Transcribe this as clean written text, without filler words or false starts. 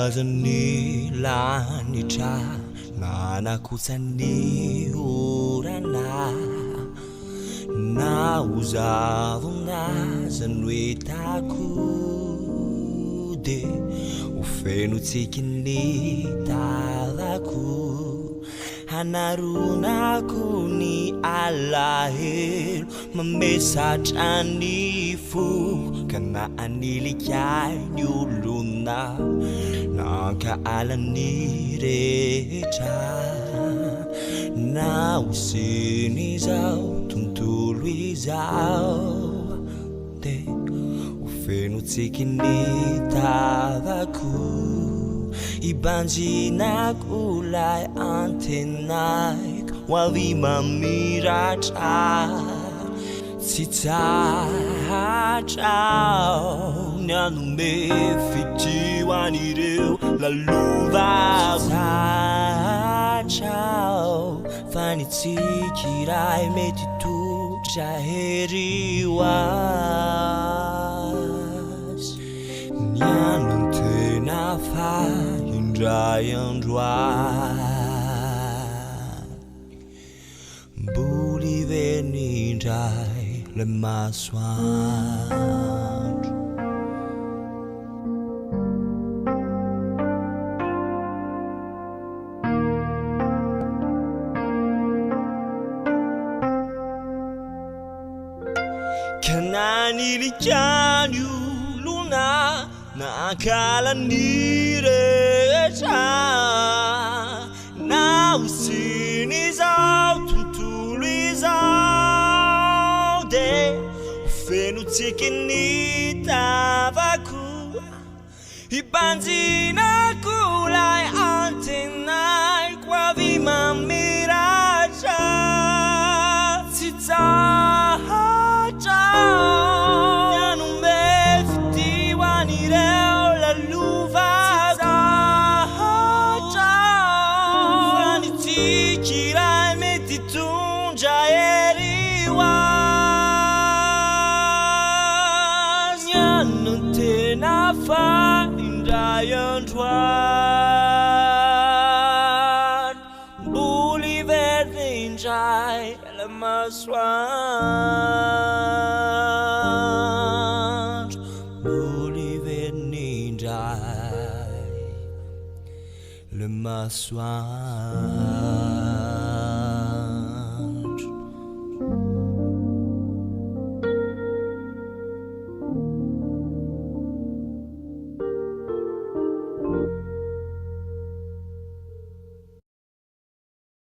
Lazany lanitra nanakotsany orana na uzavona zanwe takude ufenu tsikini talaku hanaruna kuni alahel mamesachani fu kana anilikai nyuluna naka alanireta na usini zao tuntului zao te ufenu tsikini tavaku ibanjinak ulai antenaik wavima miracha Sitachao Nyanu me fiti wanireu la luva Sitachao Fani tikirai meti tu jaheri was Nyanu tena fa indrayan Buli veni dai le masoandro Kananilikanyu luna nakala nirecha na usini zao tuntului zao de ufenu tsikini tavaku ibanjina kulai antenai kwa vima miracha Nyanu me fiti wanireu la luva Fani tikirai meti tunja eri was Nyanu tena fa indayan juan Buli verde injai la maswand Buli verde injai le maswand